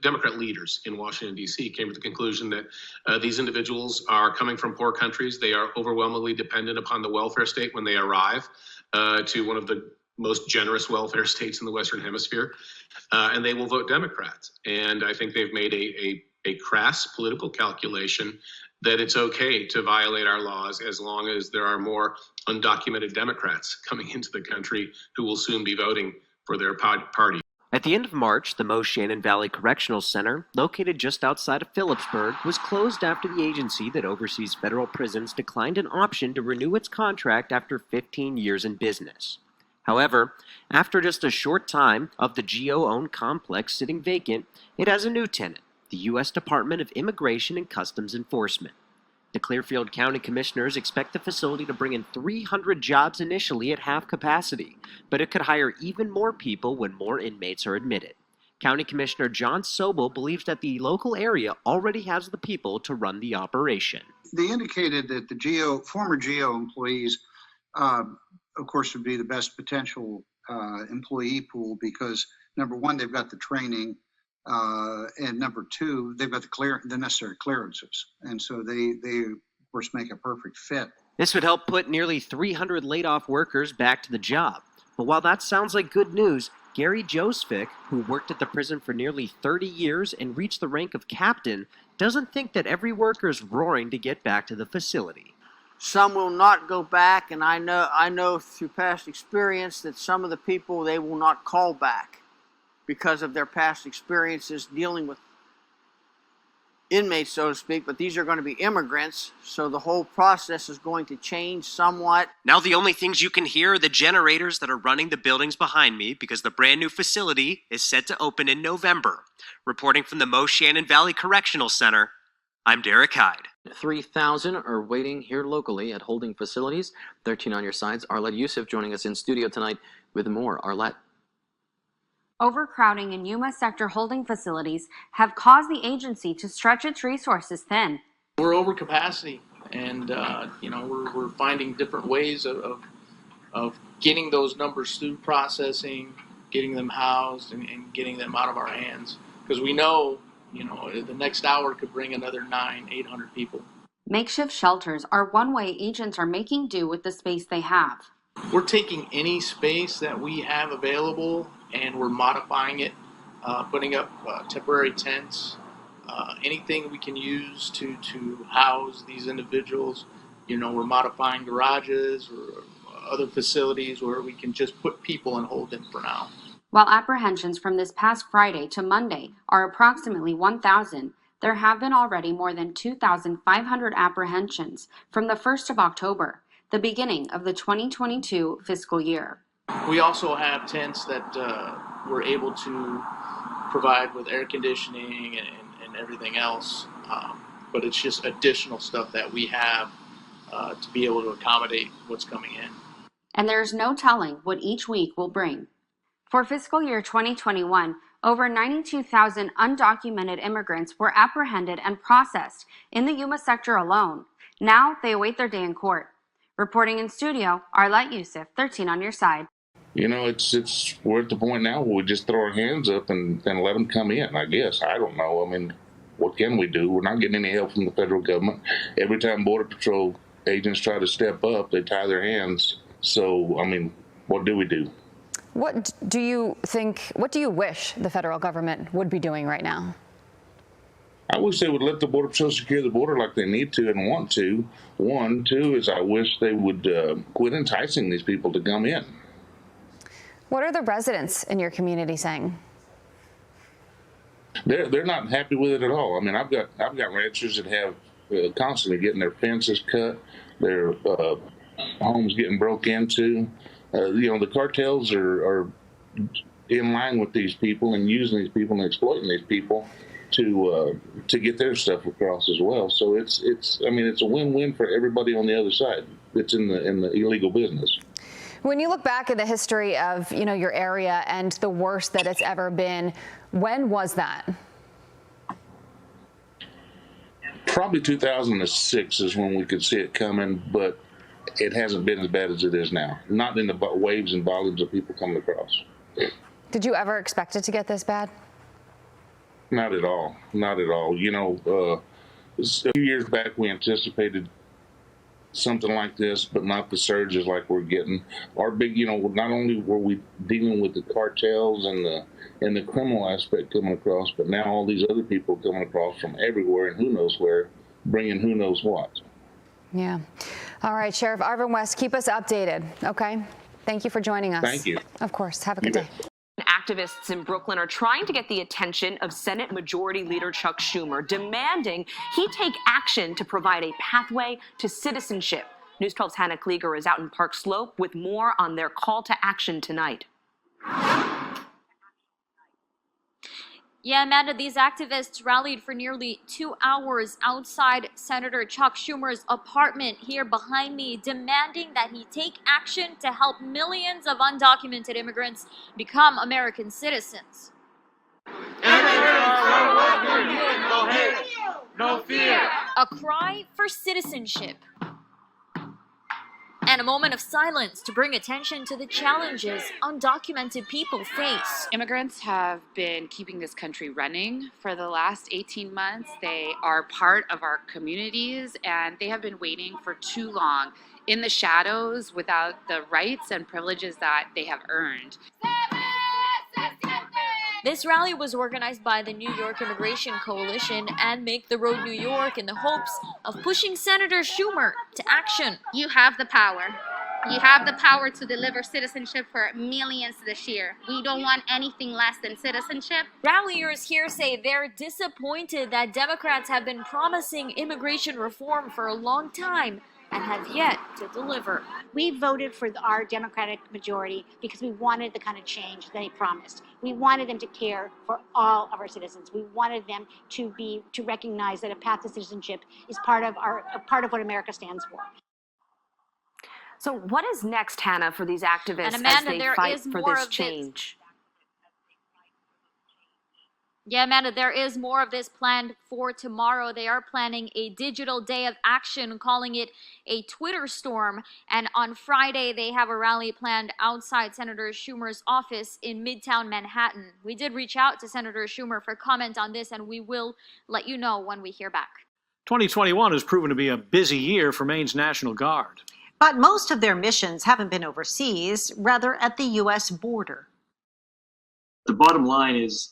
Democrat leaders in Washington, D.C. came to the conclusion that these individuals are coming from poor countries. They are overwhelmingly dependent upon the welfare state when they arrive to one of the most generous welfare states in the Western Hemisphere, and they will vote Democrat. And I think they've made a crass political calculation that it's okay to violate our laws as long as there are more undocumented Democrats coming into the country who will soon be voting for their party. At the end of March, the Moshannon Valley Correctional Center, located just outside of Phillipsburg, was closed after the agency that oversees federal prisons declined an option to renew its contract after 15 years in business. However, after just a short time of the GO-owned complex sitting vacant, it has a new tenant, the U.S. Department of Immigration and Customs Enforcement. The Clearfield County Commissioners expect the facility to bring in 300 jobs initially at half capacity, but it could hire even more people when more inmates are admitted. County Commissioner John Sobel believes that the local area already has the people to run the operation. They indicated that the former GO employees, of course, would be the best potential employee pool because, number one, they've got the training, and number two, they've got the necessary clearances. And so they, of course, make a perfect fit. This would help put nearly 300 laid-off workers back to the job. But while that sounds like good news, Gary Josvik, who worked at the prison for nearly 30 years and reached the rank of captain, doesn't think that every worker is roaring to get back to the facility. Some will not go back, and I know through past experience that some of the people they will not call back because of their past experiences dealing with inmates, so to speak, but these are going to be immigrants, so the whole process is going to change somewhat. Now the only things you can hear are the generators that are running the buildings behind me because the brand new facility is set to open in November. Reporting from the Moshannon Valley Correctional Center, I'm Derek Hyde. 3,000 are waiting here locally at holding facilities. 13 on your sides. Arlette Yusuf joining us in studio tonight with more. Arlette. Overcrowding in Yuma sector holding facilities have caused the agency to stretch its resources thin. We're over capacity, and we're finding different ways of getting those numbers through processing, getting them housed, and getting them out of our hands. Because we know, the next hour could bring another 900-800 people. Makeshift shelters are one way agents are making do with the space they have. We're taking any space that we have available and we're modifying it, putting up temporary tents, anything we can use to house these individuals. We're modifying garages or other facilities where we can just put people and hold them for now. While apprehensions from this past Friday to Monday are approximately 1,000, there have been already more than 2,500 apprehensions from the 1st of October, the beginning of the 2022 fiscal year. We also have tents that we're able to provide with air conditioning and everything else, but it's just additional stuff that we have to be able to accommodate what's coming in. And there is no telling what each week will bring. For fiscal year 2021, over 92,000 undocumented immigrants were apprehended and processed in the Yuma sector alone. Now they await their day in court. Reporting in studio, Arlette Yusuf, 13 on your side. We're at the point now where we just throw our hands up and let them come in, I guess. I don't know. What can we do? We're not getting any help from the federal government. Every time Border Patrol agents try to step up, they tie their hands. So, what do we do? What do you wish the federal government would be doing right now? I wish they would let the Border Patrol secure the border like they need to and want to. One. Two is I wish they would quit enticing these people to come in. What are the residents in your community saying? They're not happy with it at all. I've got ranchers that have constantly getting their fences cut, their homes getting broke into. The cartels are in line with these people and using these people and exploiting these people. to get their stuff across as well. So it's I mean, it's a win-win for everybody on the other side that's in the illegal business. When you look back at the history of, your area and the worst that it's ever been, when was that? Probably 2006 is when we could see it coming, but it hasn't been as bad as it is now. Not in the waves and volumes of people coming across. Did you ever expect it to get this bad? Not at all. Not at all. A few years back we anticipated something like this, but not the surges like we're getting. Our big, not only were we dealing with the cartels and the criminal aspect coming across, but now all these other people coming across from everywhere and who knows where, bringing who knows what. Yeah. All right, Sheriff Arvin West, keep us updated, okay? Thank you for joining us. Thank you. Of course. Have a good day. Activists in Brooklyn are trying to get the attention of Senate Majority Leader Chuck Schumer, demanding he take action to provide a pathway to citizenship. News 12's Hannah Klieger is out in Park Slope with more on their call to action tonight. Yeah, Amanda, these activists rallied for nearly 2 hours outside Senator Chuck Schumer's apartment here behind me, demanding that he take action to help millions of undocumented immigrants become American citizens. No fear. A cry for citizenship. And a moment of silence to bring attention to the challenges undocumented people face. Immigrants have been keeping this country running for the last 18 months. They are part of our communities, and they have been waiting for too long in the shadows without the rights and privileges that they have earned. This rally was organized by the New York Immigration Coalition and Make the Road New York in the hopes of pushing Senator Schumer to action. You have the power. You have the power to deliver citizenship for millions this year. We don't want anything less than citizenship. Ralliers here say they're disappointed that Democrats have been promising immigration reform for a long time and have yet to deliver. We voted for our Democratic majority because we wanted the kind of change they promised. We wanted them to care for all of our citizens. We wanted them to recognize that a path to citizenship is part of what America stands for. So what is next, Hannah, for these activists And Amanda, as they there fight is for more this of change? Yeah, Amanda, there is more of this planned for tomorrow. They are planning a digital day of action, calling it a Twitter storm. And on Friday, they have a rally planned outside Senator Schumer's office in Midtown Manhattan. We did reach out to Senator Schumer for comment on this, and we will let you know when we hear back. 2021 has proven to be a busy year for Maine's National Guard. But most of their missions haven't been overseas, rather at the U.S. border. The bottom line is,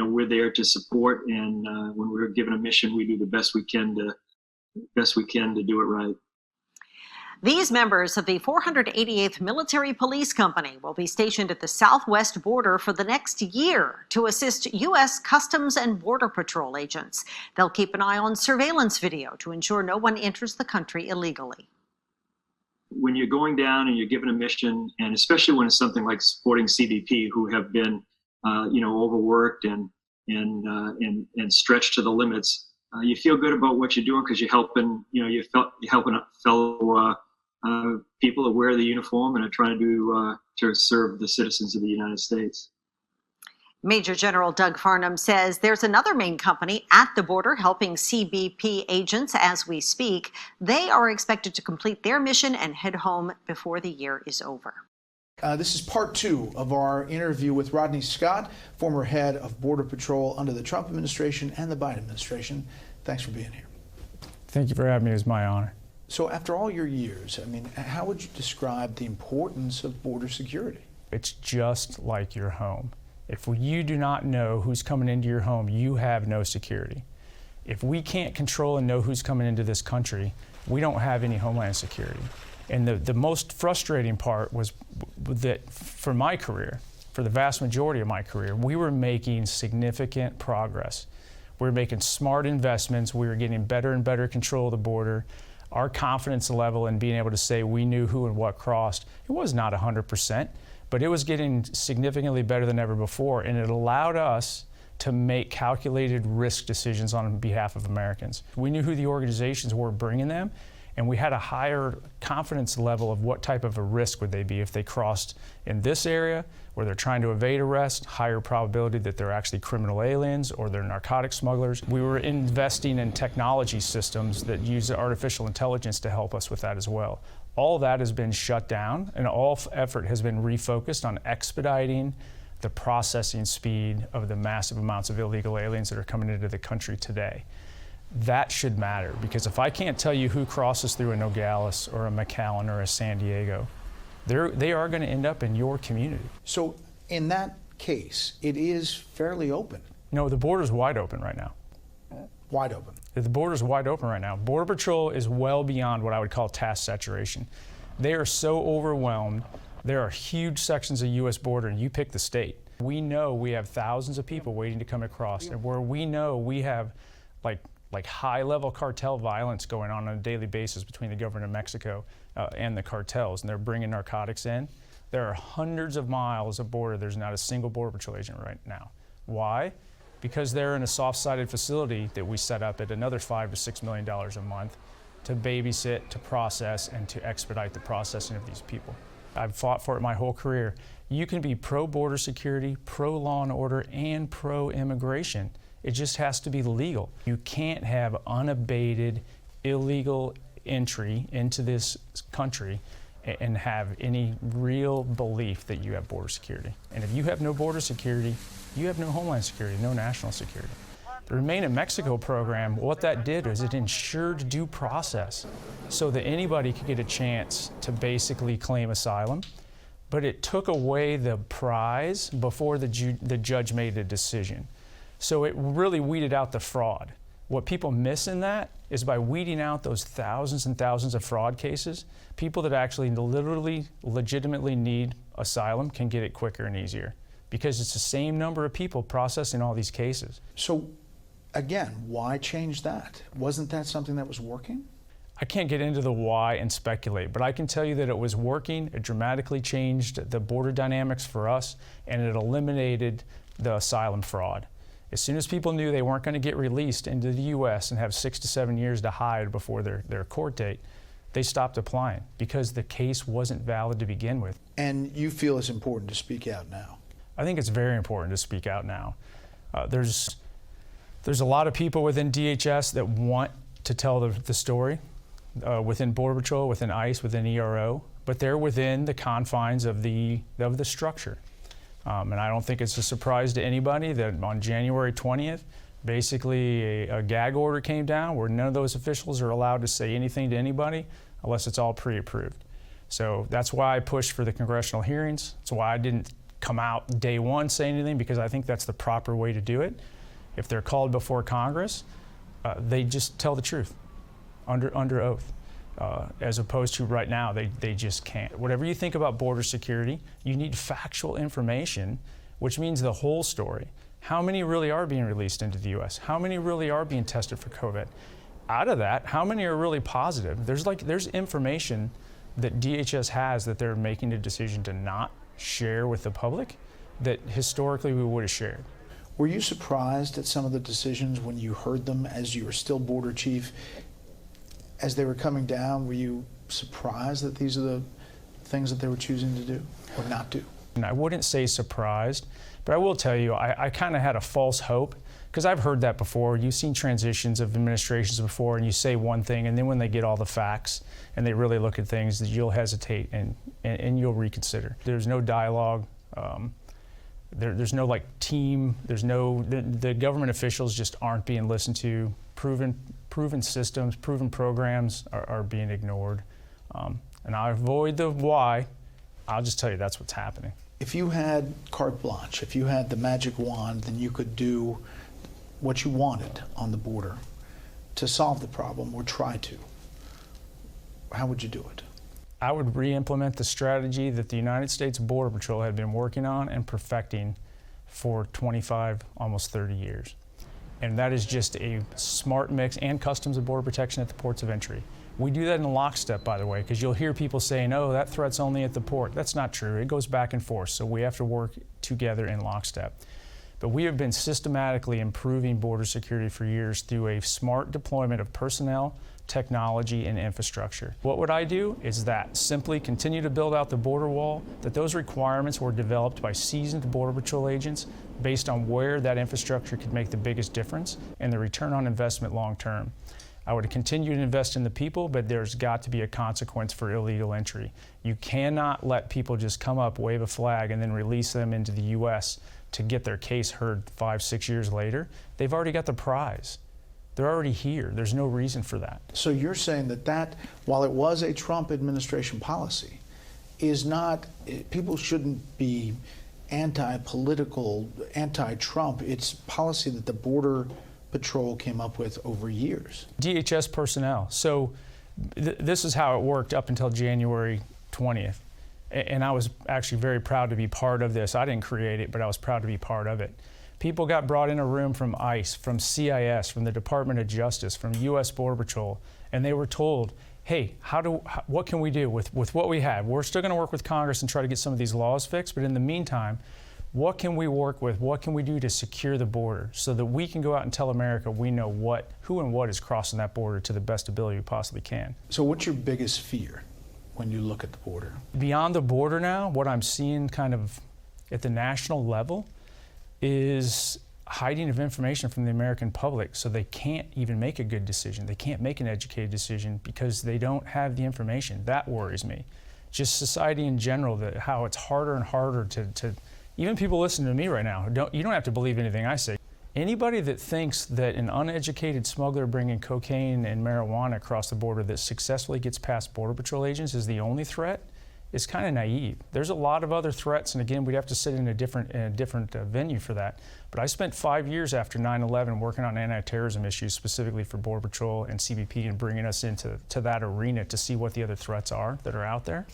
we're there to support, and when we're given a mission, we do the best we can to do it right. These members of the 488th Military Police Company will be stationed at the southwest border for the next year to assist U.S. Customs and Border Patrol agents. They'll keep an eye on surveillance video to ensure no one enters the country illegally. When you're going down and you're given a mission, and especially when it's something like supporting CBP, who have been overworked and stretched to the limits, you feel good about what you're doing because you're helping, you're helping fellow people that wear the uniform and are trying to serve the citizens of the United States. Major General Doug Farnham says there's another Maine company at the border helping CBP agents as we speak. They are expected to complete their mission and head home before the year is over. This is part 2 of our interview with Rodney Scott, former head of Border Patrol under the Trump administration and the Biden administration. Thanks for being here. Thank you for having me. It was my honor. So after all your years, how would you describe the importance of border security? It's just like your home. If you do not know who's coming into your home, you have no security. If we can't control and know who's coming into this country, we don't have any homeland security. And the most frustrating part was that for my career, for the vast majority of my career, we were making significant progress. We were making smart investments. We were getting better and better control of the border. Our confidence level in being able to say we knew who and what crossed, it was not 100%, but it was getting significantly better than ever before. And it allowed us to make calculated risk decisions on behalf of Americans. We knew who the organizations were bringing them, and we had a higher confidence level of what type of a risk would they be if they crossed in this area where they're trying to evade arrest, higher probability that they're actually criminal aliens or they're narcotic smugglers. We were investing in technology systems that use artificial intelligence to help us with that as well. All that has been shut down, and all effort has been refocused on expediting the processing speed of the massive amounts of illegal aliens that are coming into the country today. That should matter, because if I can't tell you who crosses through a Nogales or a McAllen or a San Diego, they are going to end up in your community. So in that case, it is fairly open. No, the border's wide open right now. Wide open. The border's wide open right now. Border Patrol is well beyond what I would call task saturation. They are so overwhelmed. There are huge sections of U.S. border, and you pick the state. We know we have thousands of people waiting to come across, and where we know we have like high-level cartel violence going on a daily basis between the government of Mexico and the cartels, and they're bringing narcotics in. There are hundreds of miles of border. There's not a single Border Patrol agent right now. Why? Because they're in a soft-sided facility that we set up at another $5 to $6 million a month to babysit, to process, and to expedite the processing of these people. I've fought for it my whole career. You can be pro-border security, pro-law and order, and pro-immigration. It just has to be legal. You can't have unabated illegal entry into this country and have any real belief that you have border security. And if you have no border security, you have no homeland security, no national security. The Remain in Mexico program, what that did is it ensured due process so that anybody could get a chance to basically claim asylum, but it took away the prize before the judge made a decision. So it really weeded out the fraud. What people miss in that is by weeding out those thousands and thousands of fraud cases, people that actually literally, legitimately need asylum can get it quicker and easier because it's the same number of people processing all these cases. So again, why change that? Wasn't that something that was working? I can't get into the why and speculate, but I can tell you that it was working. It dramatically changed the border dynamics for us, and it eliminated the asylum fraud. As soon as people knew they weren't going to get released into the U.S. and have 6 to 7 years to hide before their court date, they stopped applying because the case wasn't valid to begin with. And you feel it's important to speak out now? I think it's very important to speak out now. There's a lot of people within DHS that want to tell the story, within Border Patrol, within ICE, within ERO, but they're within the confines of the structure. And I don't think it's a surprise to anybody that on January 20th, basically a gag order came down where none of those officials are allowed to say anything to anybody unless it's all pre-approved. So that's why I pushed for the congressional hearings. That's why I didn't come out day one saying anything, because I think that's the proper way to do it. If they're called before Congress, they just tell the truth under oath. As opposed to right now, they just can't. Whatever you think about border security, you need factual information, which means the whole story. How many really are being released into the U.S.? How many really are being tested for COVID? Out of that, how many are really positive? There's information that DHS has that they're making a decision to not share with the public that historically we would have shared. Were you surprised at some of the decisions when you heard them as you were still border chief? As they were coming down, were you surprised that these are the things that they were choosing to do or not do? And I wouldn't say surprised, but I will tell you, I kind of had a false hope, because I've heard that before. You've seen transitions of administrations before, and you say one thing, and then when they get all the facts and they really look at things, that you'll hesitate and you'll reconsider. There's no dialogue. There's no team. The government officials just aren't being listened to. Proven systems, proven programs are being ignored. And I avoid the why. I'll just tell you that's what's happening. If you had carte blanche, if you had the magic wand, then you could do what you wanted on the border to solve the problem or try to. How would you do it? I would re-implement the strategy that the United States Border Patrol had been working on and perfecting for 25, almost 30 years. And that is just a smart mix, and Customs and Border Protection at the ports of entry. We do that in lockstep, by the way, because you'll hear people saying, oh, that threat's only at the port. That's not true. It goes back and forth, so we have to work together in lockstep. But we have been systematically improving border security for years through a smart deployment of personnel, technology, and infrastructure. What would I do is that simply continue to build out the border wall, that those requirements were developed by seasoned Border Patrol agents based on where that infrastructure could make the biggest difference and the return on investment long term. I would continue to invest in the people, but there's got to be a consequence for illegal entry. You cannot let people just come up, wave a flag, and then release them into the U.S. to get their case heard 5-6 years later. They've already got the prize. They're already here. There's no reason for that. So you're saying that while it was a Trump administration policy, is not, people shouldn't be anti-political, anti-Trump. It's policy that the Border Patrol came up with over years. DHS personnel. So this is how it worked up until January 20th. And I was actually very proud to be part of this. I didn't create it, but I was proud to be part of it. People got brought in a room from ICE, from CIS, from the Department of Justice, from U.S. Border Patrol, and they were told, hey, what can we do with what we have? We're still going to work with Congress and try to get some of these laws fixed, but in the meantime, what can we work with? What can we do to secure the border so that we can go out and tell America we know who and what is crossing that border to the best ability we possibly can? So what's your biggest fear when you look at the border? Beyond the border now, what I'm seeing kind of at the national level is hiding of information from the American public, so they can't even make a good decision. They can't make an educated decision because they don't have the information. That worries me. Just society in general, how it's harder and harder to even people listening to me right now, you don't have to believe anything I say. Anybody that thinks that an uneducated smuggler bringing cocaine and marijuana across the border that successfully gets past Border Patrol agents is the only threat is kind of naive. There's a lot of other threats, and again, we'd have to sit in a different venue for that. But I spent 5 years after 9/11 working on anti-terrorism issues specifically for Border Patrol and CBP and bringing us into that arena to see what the other threats are that are out there.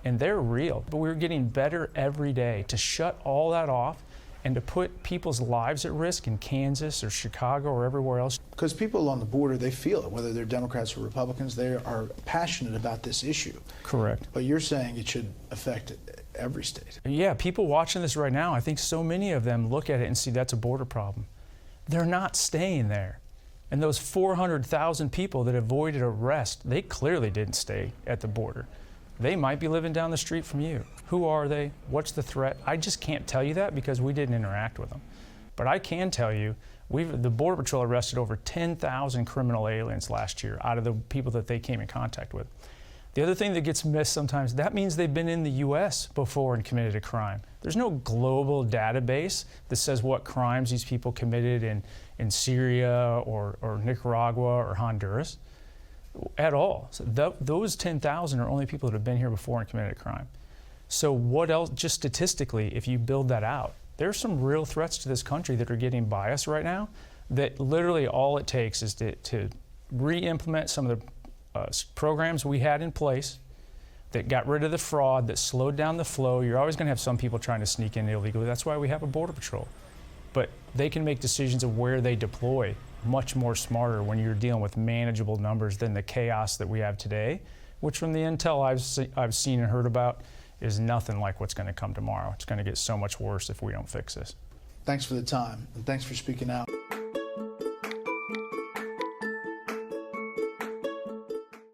And they're real, but we're getting better every day to shut all that off and to put people's lives at risk in Kansas or Chicago or everywhere else. Because people on the border, they feel it, whether they're Democrats or Republicans, they are passionate about this issue. Correct. But you're saying it should affect every state. Yeah, people watching this right now, I think so many of them look at it and see that's a border problem. They're not staying there. And those 400,000 people that avoided arrest, they clearly didn't stay at the border. They might be living down the street from you. Who are they? What's the threat? I just can't tell you that because we didn't interact with them. But I can tell you, the Border Patrol arrested over 10,000 criminal aliens last year out of the people that they came in contact with. The other thing that gets missed sometimes, that means they've been in the U.S. before and committed a crime. There's no global database that says what crimes these people committed in Syria or Nicaragua or Honduras at all. So those 10,000 are only people that have been here before and committed a crime. So what else, just statistically, if you build that out, there's some real threats to this country that are getting by us right now that literally all it takes is to re-implement some of the programs we had in place that got rid of the fraud, that slowed down the flow. You're always going to have some people trying to sneak in illegally. That's why we have a Border Patrol. But they can make decisions of where they deploy much more smarter when you're dealing with manageable numbers than the chaos that we have today, which from the intel I've seen and heard about is nothing like what's going to come tomorrow. It's going to get so much worse if we don't fix this. Thanks for the time, and thanks for speaking out.